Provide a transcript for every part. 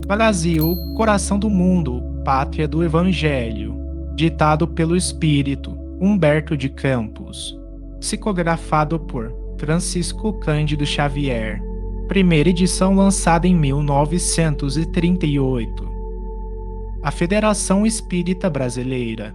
Brasil, coração do mundo, pátria do Evangelho. Ditado pelo Espírito Humberto de Campos. Psicografado por Francisco Cândido Xavier. Primeira edição lançada em 1938. A Federação Espírita Brasileira.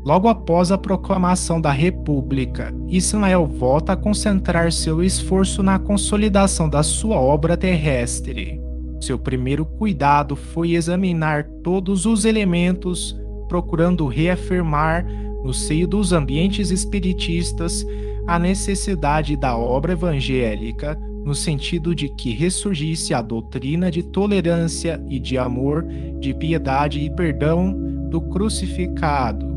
Logo após a proclamação da República, Ismael volta a concentrar seu esforço na consolidação da sua obra terrestre. Seu primeiro cuidado foi examinar todos os elementos, procurando reafirmar, no seio dos ambientes espiritistas, a necessidade da obra evangélica, no sentido de que ressurgisse a doutrina de tolerância e de amor, de piedade e perdão do crucificado.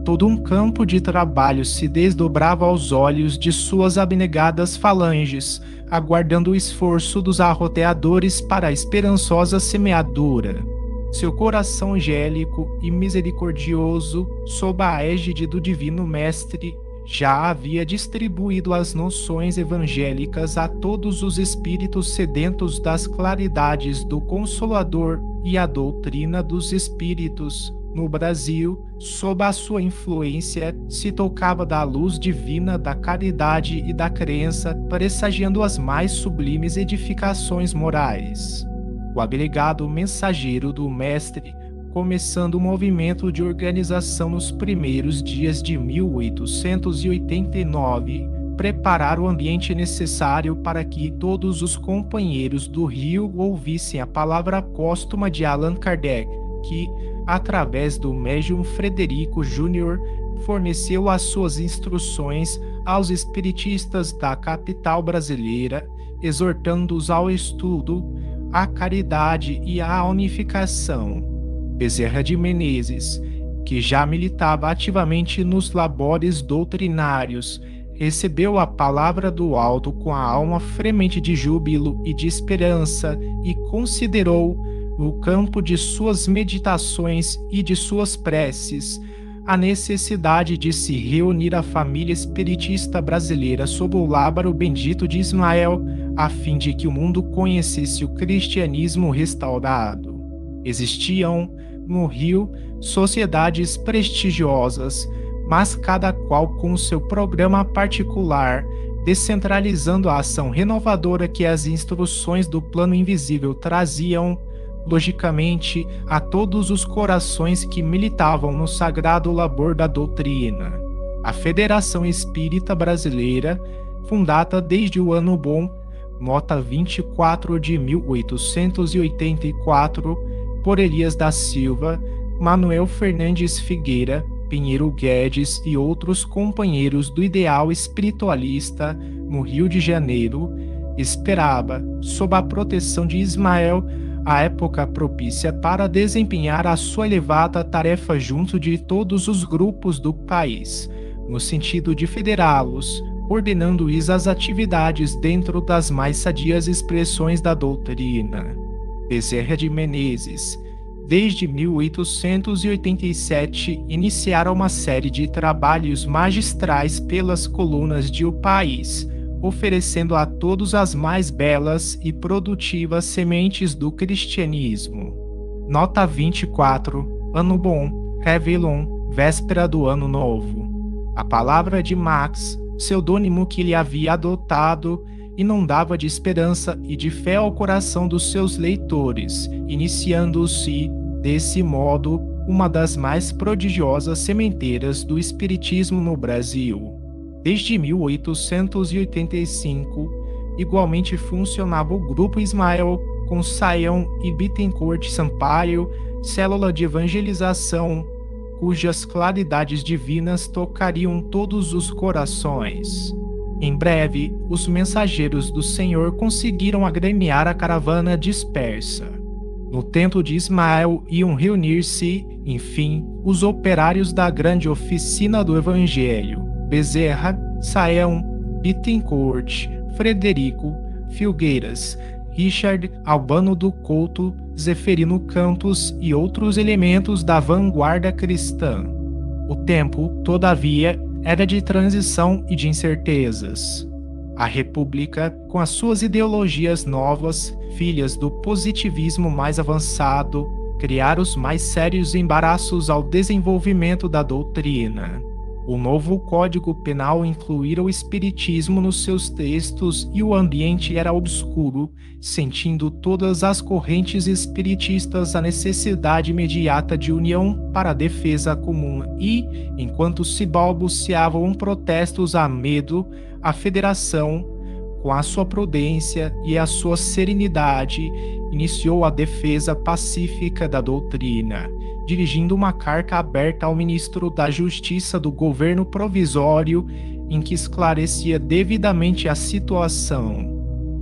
Todo um campo de trabalho se desdobrava aos olhos de suas abnegadas falanges, aguardando o esforço dos arroteadores para a esperançosa semeadura. Seu coração angélico e misericordioso, sob a égide do Divino Mestre, já havia distribuído as noções evangélicas a todos os espíritos sedentos das claridades do Consolador e a doutrina dos espíritos. No Brasil, sob a sua influência, se tocava da luz divina da caridade e da crença, pressagiando as mais sublimes edificações morais. O abnegado mensageiro do Mestre, começando o movimento de organização nos primeiros dias de 1889, preparar o ambiente necessário para que todos os companheiros do Rio ouvissem a palavra póstuma de Allan Kardec, que, através do médium Frederico Júnior, forneceu as suas instruções aos espiritistas da capital brasileira, exortando-os ao estudo, à caridade e à unificação. Bezerra de Menezes, que já militava ativamente nos labores doutrinários, recebeu a palavra do alto com a alma fremente de júbilo e de esperança e considerou, no campo de suas meditações e de suas preces, a necessidade de se reunir a família espiritista brasileira sob o lábaro bendito de Ismael, a fim de que o mundo conhecesse o cristianismo restaurado. Existiam, no Rio, sociedades prestigiosas, mas cada qual com o seu programa particular, descentralizando a ação renovadora que as instruções do plano invisível traziam, logicamente, a todos os corações que militavam no sagrado labor da doutrina. A Federação Espírita Brasileira, fundada desde o ano bom, nota 24 de 1884, por Elias da Silva, Manuel Fernandes Figueira, Pinheiro Guedes e outros companheiros do ideal espiritualista no Rio de Janeiro, esperava, sob a proteção de Ismael, a época propícia para desempenhar a sua elevada tarefa junto de todos os grupos do país, no sentido de federá-los, ordenando-lhes as atividades dentro das mais sadias expressões da doutrina. Bezerra de Menezes, desde 1887, iniciara uma série de trabalhos magistrais pelas colunas de o país, oferecendo a todos as mais belas e produtivas sementes do cristianismo. Nota 24, Ano Bom, Réveillon, véspera do Ano Novo. A palavra de Max, pseudônimo que ele havia adotado, inundava de esperança e de fé ao coração dos seus leitores, iniciando-se, desse modo, uma das mais prodigiosas sementeiras do espiritismo no Brasil. Desde 1885, igualmente funcionava o Grupo Ismael com Saião e Bittencourt Sampaio, célula de evangelização, cujas claridades divinas tocariam todos os corações. Em breve, os mensageiros do Senhor conseguiram agremiar a caravana dispersa. No templo de Ismael iam reunir-se, enfim, os operários da grande oficina do Evangelho: Bezerra, Saião, Bittencourt, Frederico, Filgueiras, Richard, Albano do Couto, Zeferino Campos e outros elementos da vanguarda cristã. O tempo, todavia, era de transição e de incertezas. A República, com as suas ideologias novas, filhas do positivismo mais avançado, criara os mais sérios embaraços ao desenvolvimento da doutrina. O novo Código Penal incluíra o espiritismo nos seus textos e o ambiente era obscuro, sentindo todas as correntes espiritistas a necessidade imediata de união para a defesa comum e, enquanto se balbuciavam protestos a medo, a Federação, com a sua prudência e a sua serenidade, iniciou a defesa pacífica da doutrina, dirigindo uma carta aberta ao ministro da Justiça do governo provisório, em que esclarecia devidamente a situação.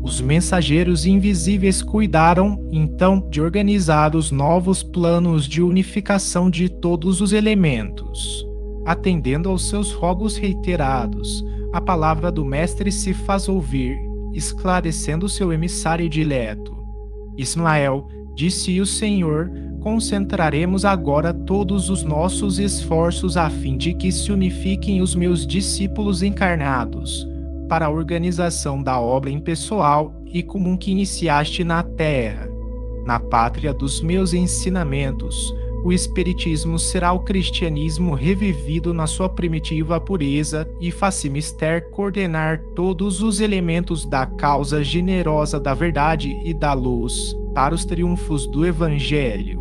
Os mensageiros invisíveis cuidaram, então, de organizar os novos planos de unificação de todos os elementos. Atendendo aos seus rogos reiterados, a palavra do mestre se faz ouvir, esclarecendo seu emissário dileto. Ismael, disse o Senhor, concentraremos agora todos os nossos esforços a fim de que se unifiquem os meus discípulos encarnados, para a organização da obra impessoal e comum que iniciaste na terra. Na pátria dos meus ensinamentos, o Espiritismo será o cristianismo revivido na sua primitiva pureza e faz-se mister coordenar todos os elementos da causa generosa da verdade e da luz para os triunfos do Evangelho.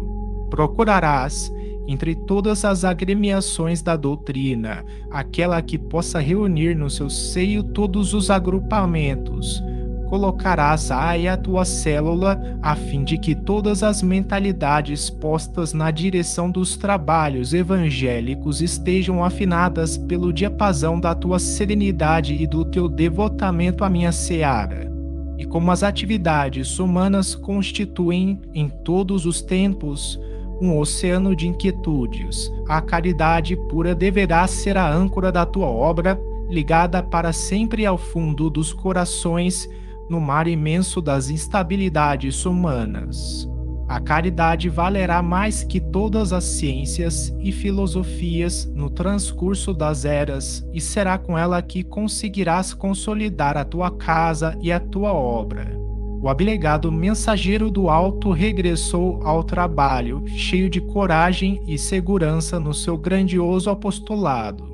Procurarás, entre todas as agremiações da doutrina, aquela que possa reunir no seu seio todos os agrupamentos. Colocarás aí a tua célula, a fim de que todas as mentalidades postas na direção dos trabalhos evangélicos estejam afinadas pelo diapasão da tua serenidade e do teu devotamento à minha seara. E como as atividades humanas constituem, em todos os tempos, um oceano de inquietudes, a caridade pura deverá ser a âncora da tua obra, ligada para sempre ao fundo dos corações, no mar imenso das instabilidades humanas. A caridade valerá mais que todas as ciências e filosofias no transcurso das eras, e será com ela que conseguirás consolidar a tua casa e a tua obra. O abnegado mensageiro do alto regressou ao trabalho, cheio de coragem e segurança no seu grandioso apostolado.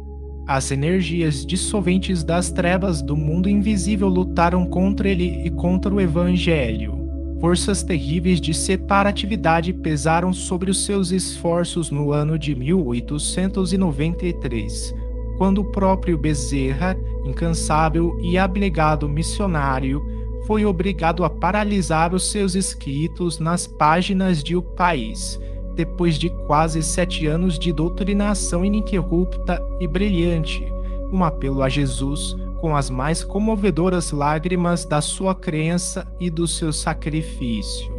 As energias dissolventes das trevas do mundo invisível lutaram contra ele e contra o Evangelho. Forças terríveis de separatividade pesaram sobre os seus esforços no ano de 1893, quando o próprio Bezerra, incansável e abnegado missionário, foi obrigado a paralisar os seus escritos nas páginas de O País, depois de quase 7 anos de doutrinação ininterrupta e brilhante, um apelo a Jesus com as mais comovedoras lágrimas da sua crença e do seu sacrifício.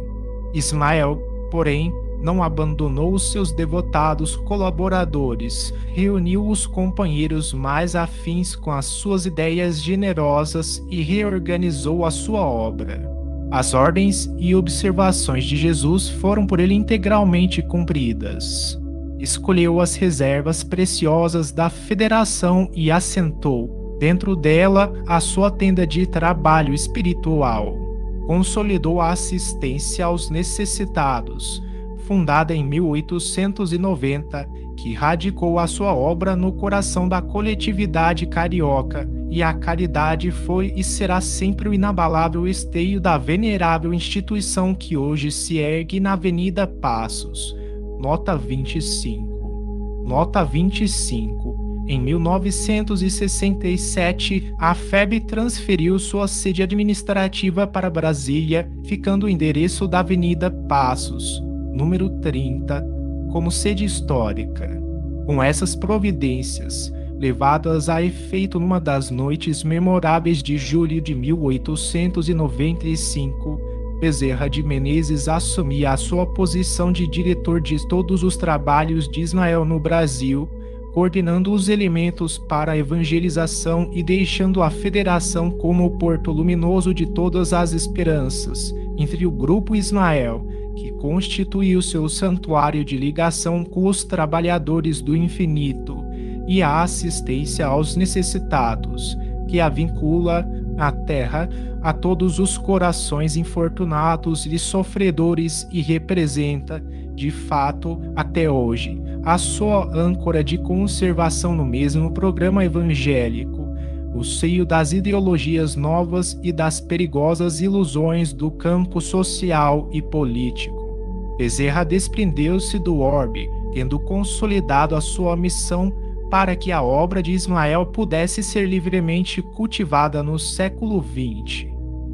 Ismael, porém, não abandonou os seus devotados colaboradores, reuniu os companheiros mais afins com as suas ideias generosas e reorganizou a sua obra. As ordens e observações de Jesus foram por ele integralmente cumpridas. Escolheu as reservas preciosas da Federação e assentou, dentro dela, a sua tenda de trabalho espiritual. Consolidou a assistência aos necessitados, fundada em 1890, que radicou a sua obra no coração da coletividade carioca, e a caridade foi e será sempre o inabalável esteio da venerável instituição que hoje se ergue na Avenida Passos. Nota 25. Nota 25. Em 1967, a FEB transferiu sua sede administrativa para Brasília, ficando o endereço da Avenida Passos, número 30, como sede histórica. Com essas providências, levadas a efeito numa das noites memoráveis de julho de 1895, Bezerra de Menezes assumia a sua posição de diretor de todos os trabalhos de Ismael no Brasil, coordenando os elementos para a evangelização e deixando a Federação como o porto luminoso de todas as esperanças, entre o Grupo Ismael, que constituiu seu santuário de ligação com os trabalhadores do infinito, e a assistência aos necessitados, que a vincula a terra a todos os corações infortunados e sofredores e representa, de fato, até hoje, a sua âncora de conservação no mesmo programa evangélico, o seio das ideologias novas e das perigosas ilusões do campo social e político. Bezerra desprendeu-se do orbe, tendo consolidado a sua missão para que a obra de Ismael pudesse ser livremente cultivada no século XX.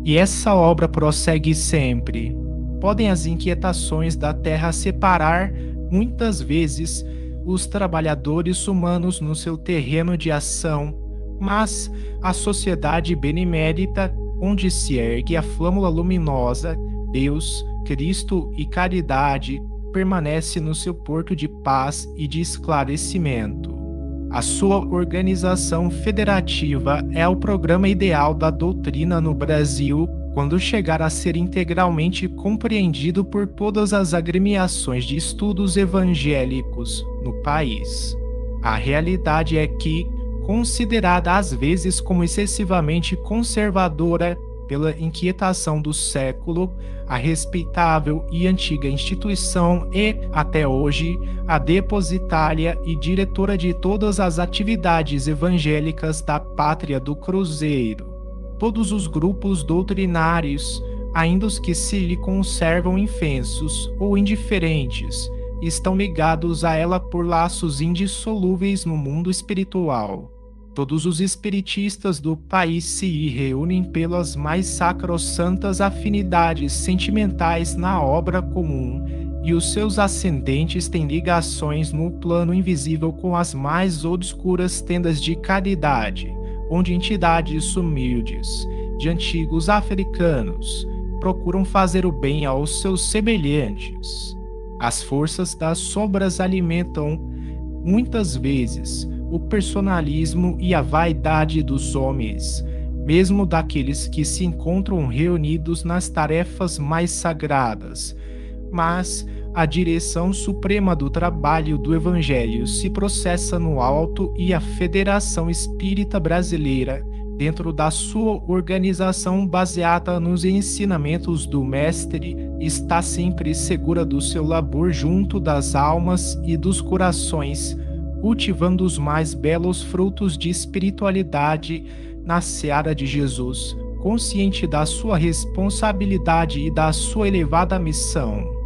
E essa obra prossegue sempre. Podem as inquietações da terra separar, muitas vezes, os trabalhadores humanos no seu terreno de ação, mas a sociedade benemérita, onde se ergue a flâmula luminosa, Deus, Cristo e caridade, permanece no seu porto de paz e de esclarecimento. A sua organização federativa é o programa ideal da doutrina no Brasil quando chegar a ser integralmente compreendido por todas as agremiações de estudos evangélicos no país. A realidade é que, considerada às vezes como excessivamente conservadora pela inquietação do século, a respeitável e antiga instituição e, até hoje, a depositária e diretora de todas as atividades evangélicas da Pátria do Cruzeiro. Todos os grupos doutrinários, ainda os que se lhe conservam infensos ou indiferentes, estão ligados a ela por laços indissolúveis no mundo espiritual. Todos os espiritistas do país se reúnem pelas mais sacrossantas afinidades sentimentais na obra comum, e os seus ascendentes têm ligações no plano invisível com as mais obscuras tendas de caridade, onde entidades humildes, de antigos africanos, procuram fazer o bem aos seus semelhantes. As forças das sombras alimentam, muitas vezes, o personalismo e a vaidade dos homens, mesmo daqueles que se encontram reunidos nas tarefas mais sagradas. Mas a direção suprema do trabalho do Evangelho se processa no alto e a Federação Espírita Brasileira, dentro da sua organização baseada nos ensinamentos do Mestre, está sempre segura do seu labor junto das almas e dos corações, cultivando os mais belos frutos de espiritualidade na seara de Jesus, consciente da sua responsabilidade e da sua elevada missão.